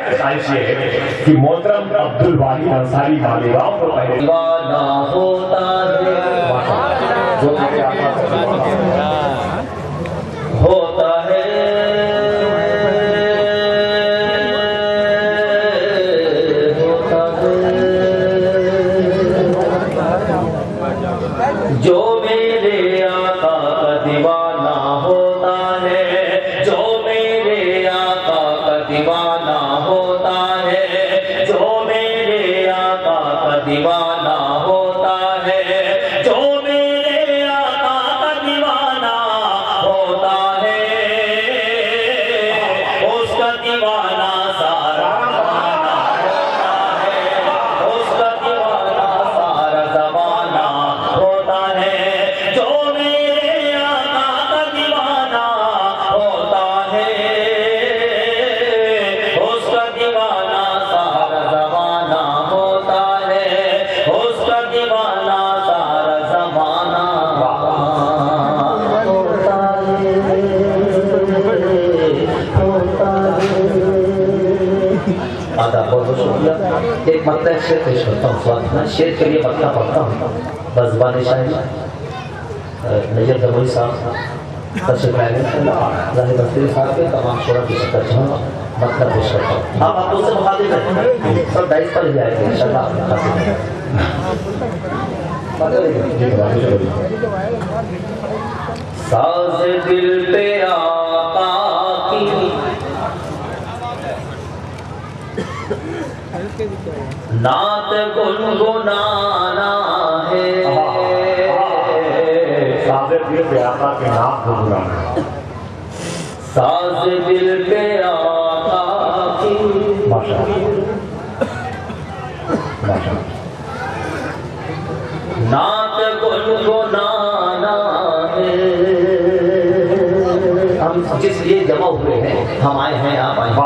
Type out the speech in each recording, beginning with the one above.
خواہش یہ ہے کہ محترم عبد الواحد انصاری مالیگاؤں کو پہلے دیوانہ ہوتا ہے جو کہ آپ ہوتا ہے جو میرے آقا کا دیوانہ ہوتا ہے جو میرے آقا کا دیوانہ ہوتا ہے جو میرے آقا کا دیوانہ ہوتا ہے جو میرے آقا کا دیوانہ ہوتا ہے اس کا دیوانہ سارا زمانہ ہوتا ہے اس کا دیوانہ سارا زمانہ ہوتا ہے جو میرے آقا کا دیوانہ ہوتا ہے اس کا دیوانہ سارا زمانہ ہوتا ہے اس کا دیوانہ سارا زمانہ ہوتا ہے آدھا بہت بہت شکریہ ایک مطلع شعر پیش کرتا ہوں سوال شعر کے لیے مطلع پڑھتا ہوں بزبان شاعری نجر دموی صاحب تشریف لائے ظاہر تفسیر صاحب کے تمام شعراء کی شکر چاہوں مطلب پیش کرتا ہوں آپ لوگ سے مخاطب ہیں سب دائز پر ہی آئے گے انشاءاللہ ساز دل پہ آقا کی نعت گنگنانا ہے ساز دل پہ آقا کے نام گنگنانا ساز دل پہ آقا کی نعت گنگنانا ہے ہم جس لیے جمع ہوئے ہیں ہم آئے ہیں آپ آئے ہیں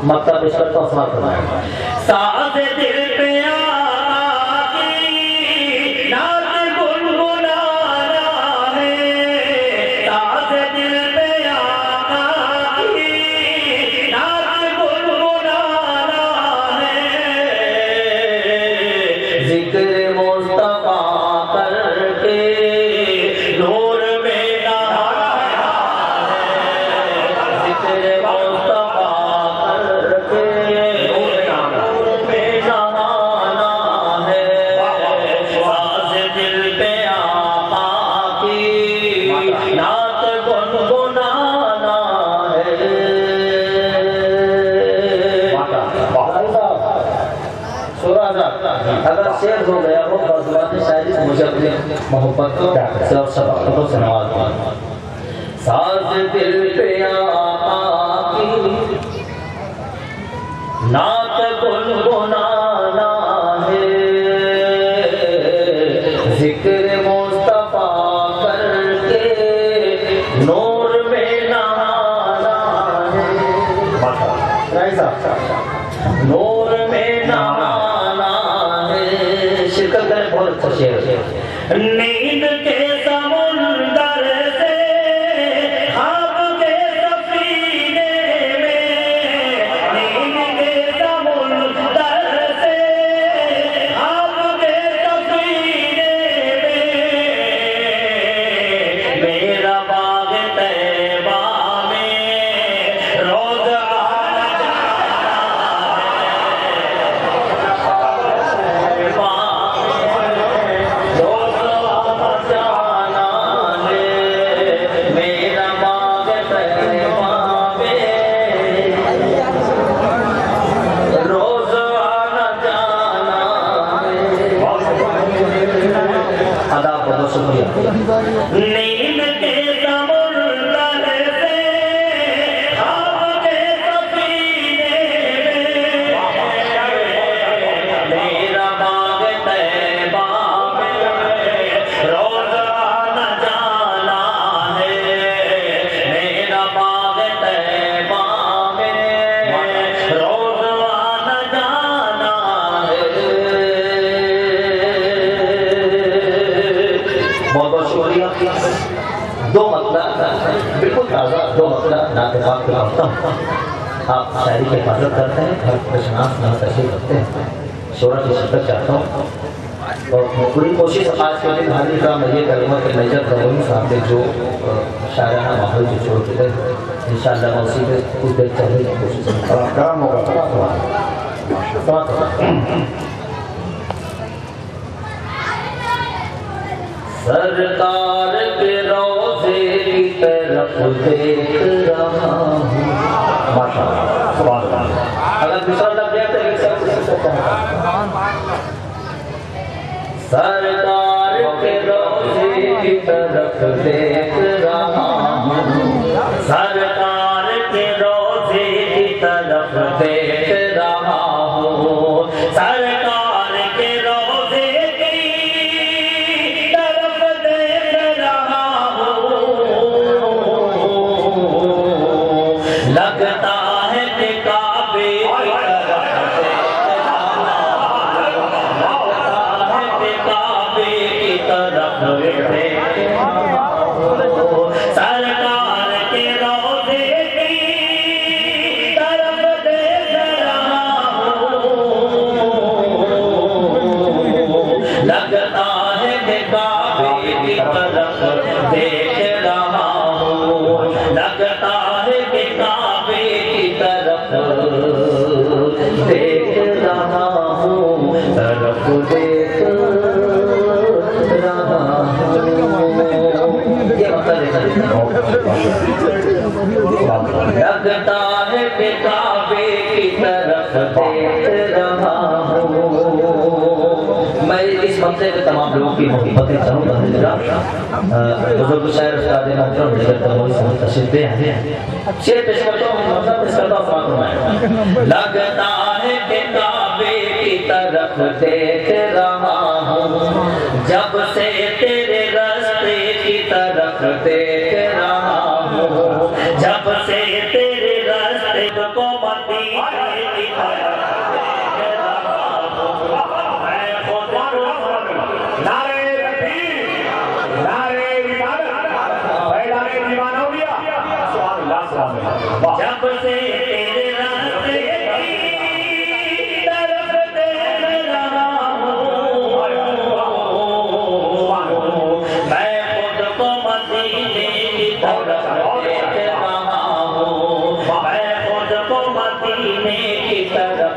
مطلب اس پر تو سوال کرنا ہے ساز دل پہ آقا کی نعت گنگنانا ہے ساز دل پہ آقا کی نعت گنگنانا ہے ذکر مصطفیٰ کر کے نور میں نہانا ہے ذکر مصطفیٰ کر کے نور میں نہانا ہے ساز دل پہ آقا کی نعت گنگنانا ہے اگر شعر ہو گیا وہ بزبان شاعری مجھے اپنی محبت سے اور شفقتوں سے نواز دیں ساز دل پہ آقا کی نعت گنگنانا ہے ذکر مصطفیٰ کر کے نور میں نہانا ہے نور میں نہانا ہے شرکت کریں بہت اچھا شعر نیند کے سمندر سے خواب کے سفینے میں نیند کے سمندر سے خواب کے سفینے میں میرا باغ طیبہ میں روز آنا نیند کے سمندر سے خواب کے سفینے میں میرا باغ طیبہ میں روز آنا جانا ہے میرا باغ طیبہ میں روز آنا جانا ہے بہت بہت شکریہ دو مطلب بالکل تازہ دو مطلب نعت پاک پہ پڑھتا ہوں آپ شاعری کی حفاظت کرتے ہیں، ہر پرشناس میں تشریف رکھتے ہیں، شعرا کی شرکت چاہتا ہوں اور پوری کوشش آج کے دن حاضر کا میں یہ کروں گا کہ میجر غزنوی صاحب نے جو شاعرانہ ماحول جو چھوڑ کے گئے انشاءاللہ میں اسی پہ کچھ دیر چلنے کی کوشش کرم ہوگا سرکار کے روضے کی طرف دیکھ رہا ہوں. ماشاءاللہ سبحان اللہ. اگر دوسرا لفظ دیا تو ایک سب کچھ سکتا ہے. سرکار کے روضے کی طرف دیکھ رہا ہوں، سرکار کے روضے کی طرف دیکھ رہا ہوں، سرکار کے روضے کی طرف دیکھ رہا ہوں. لگتا ہے کہ کعبے کی طرف دیکھ سرکار کے روضے کی طرف دیکھ رہا ہوں. لگتا ہے کہ کعبے کی طرف دیکھ رہا ہوں، لگتا ہے کہ کعبے کی طرف دیکھ رہا ہوں، طرف دیکھ رہا ہوں. یہ لگتا ہے کہ کعبے کی طرف دیکھ رہا ہوں. میں اس مسئلے پہ تمام لوگوں کی محبتیں چاہوں گا. بزرگ شاعر استاد محترم نگر تموری صاحب تشریف لے آئے ہیں. شعر پیش کرتا ہوں، مطلب پیش کرتا ہوں، سماعت فرمائیں. لگتا ہے کہ کعبے کی طرف دیکھ رہا ہوں، جب سے تیرے راستے کی طرف دیکھ رہا ہوں، جب سے تیرے راستے کو مدینے کی طرف دیکھ رہا ہوں. میں خدا نعرے تکبیر، نعرے رسالت، بیدارے دیوان اولیاء. سبحان اللہ سبحان اللہ. جب سے تیرے راستے کی طرف دیکھ رہا ہوں، میں خود کو مدینے کی طرف دیکھ رہا ہوں، میں خود کو مدینے کی طرف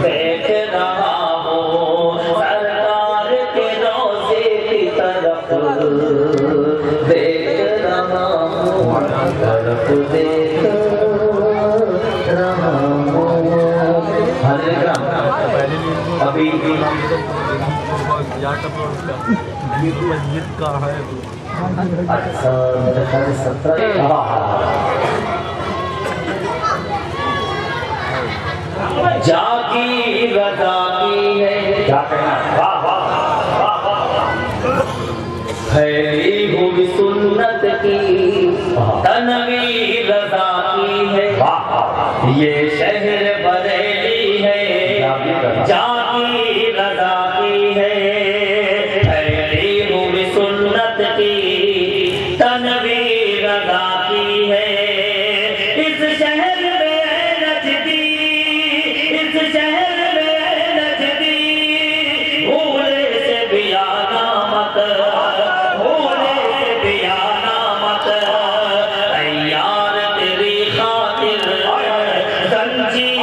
دیکھ رہا ہوں. سرکار کے روضے کی طرف دیکھ رہا ہوں، طرف دیکھ رہا ہوں. حضرت کرام ابھی اچھا میرے خیال 17 جا کی رضا کی ہے، کیا کہنا ہے؟ واہ واہ واہ. پھیلی ہوئی سنت کی تنویر رضا کی ہے، یہ شہر بریلی ہے، جا کی رضا کی ہے. پھیلی ہوئی سنت کی تنویر رضا کی ہے. اس شہر میں نجدی، اس شہر میں نجدی بھولے سے بھی آنا مت، بھولے سے بھی آنا مت. یار تیری خاطر زنجیر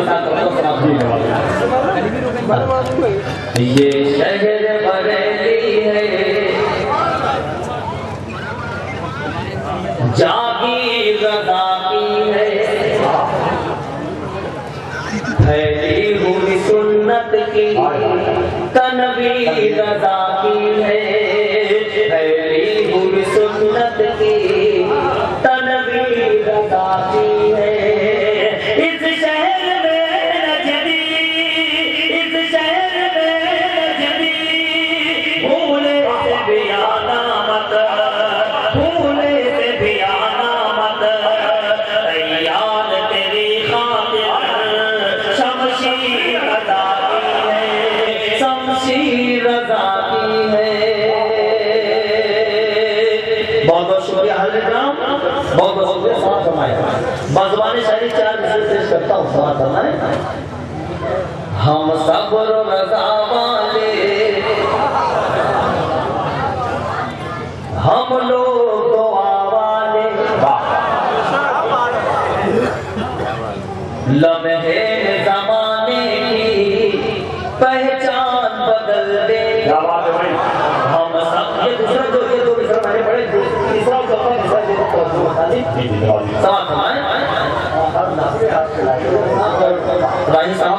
کے ساتھ یہ شہر بریلی ہے جاگی رضا کی ہے پھیلی ہوئی سنت کی تنویر رضا کی ہے پھیلی ہوئی سنت کی تنویر رضا کی ہے اس شہر میں نجدی اس شہر میں نجدی بھولے سے بھی آنا مت بھولے سے بھی آنا مت تیار تیری خاطر شمشیر رضا کی ہے شمشیر رضا کی ہے بہت بہت شکریہ حضرت کرام بہت بہت شکریہ سماعت فرمائے بازوان شاعری 4 مصرے پیش کرتا ہوں سماعت فرمائے ہم صبر و رضا والے ہم لوگ دعا والے لمحے زمانے کی پہچان بدل دے ہم سب یہ دوسرا جو مصرا میں نے پڑھے تیسرا جو اپنا مصرا جو سماعت فرمائے راہی صاحب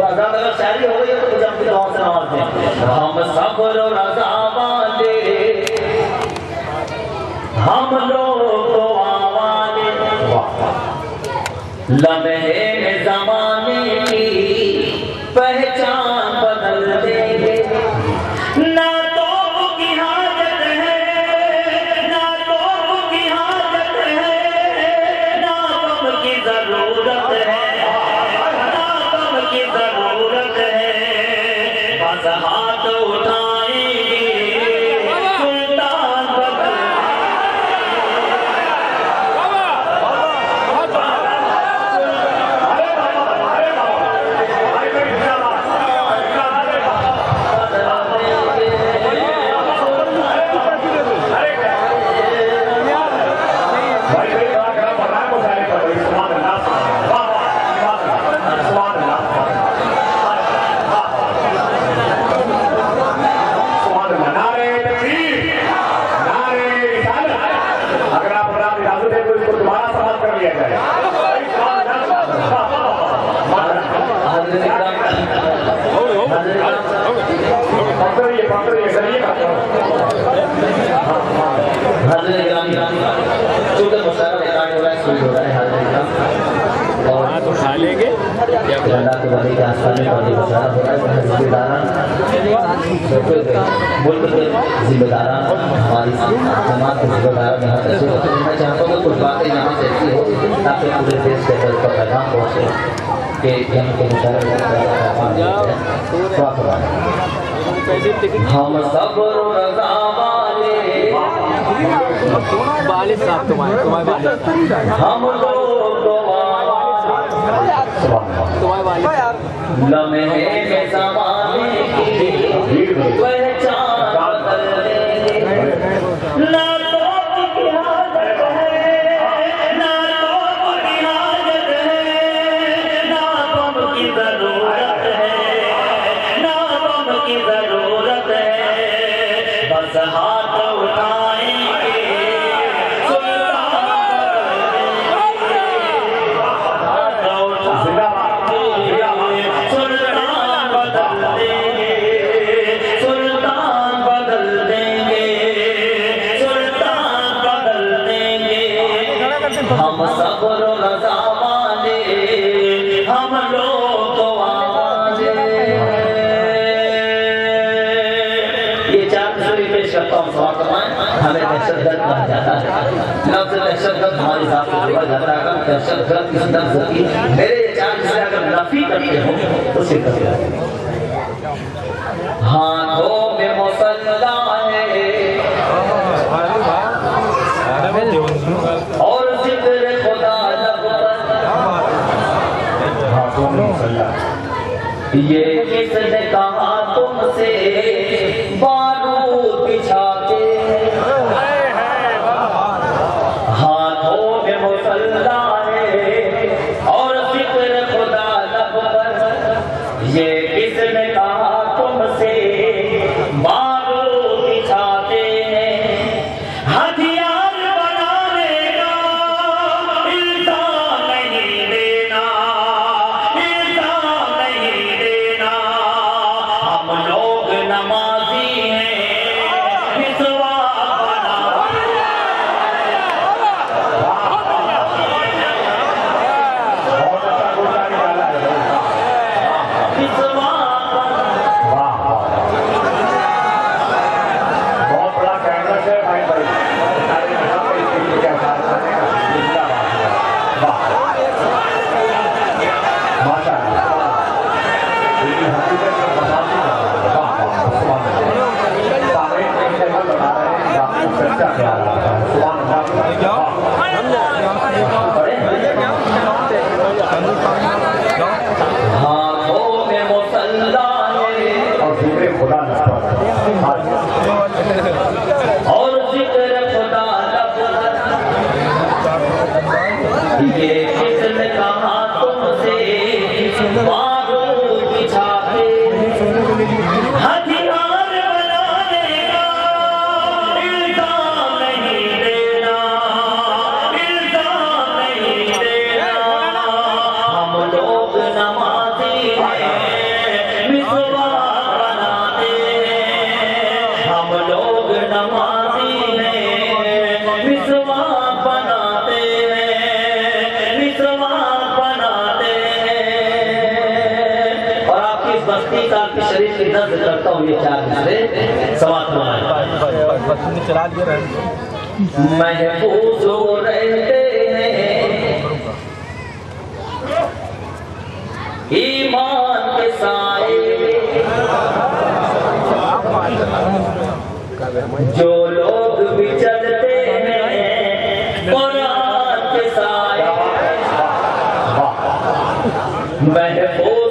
اگر شاعری ہو گئی ہے تو مجھے اپنی دعاؤں سے نواز دیں ہم صبر و رضا والے ہم لوگ دعا والے لمحے زمانے کی پہچان بدل دیں گے نہ توپ کی حاجت ہے نہ توپ کی حاجت ہے نہ غم کی ضرورت ہے نہ غم کی ضرورت ہے بس ہاتھ اٹھائیں گے سلطان بدل اللہ کے بارے کے آسان میں بڑی مشاہدہ ہو رہا ہے ذمہ داران ملک کے ذمہ داران ہماری جماعت کے ذمہ داران یہاں تشریف رکھتے ہیں میں چاہتا ہوں کہ کچھ باتیں یہاں سے ایسی ہو تاکہ پورے دیش کے اندر کا پیغام پہنچے کہ یہاں کے مشاہدے ہم صبر و رضا والے ہم لوگ دعا لمحے میں زمانے کی پہچان بدل دیں گے نہ توپ کی حاجت ہے نہ توپ کی حاجت ہے نہ غم کی ضرورت ہے نہ غم کی ضرورت ہے بس ہاتھ اٹھائیں گے ہم صبر و رضا والے ہم لوگ دعا والے یہ 4 مصرے پیش کرتا ہوں سماعت فرمائیں ہمیں دہشت گرد کہا جاتا ہے لفظ دہشت گرد ہماری ذات سے جوڑا جاتا ہے دہشت گرد اس لفظ کی میرے یہ 4 مصرے اگر نفی کرتے ہو تو صرف کرتے ہیں ہاتھوں میں مسلح ہے اور ذکر خدا لب پر یہ کس نے کہا تم سے بارود بچھا کے ہاتھوں میں مسلح ہے اور ذکر بستی کا شریف کی نظر کرتا ہوں یہ چار مصرے سماعت فرمائیں محفوظ ہو رہتے ہیں ایمان کے سائے جو لوگ بھی چلتے ہیں قرآن کے سائے محفوظ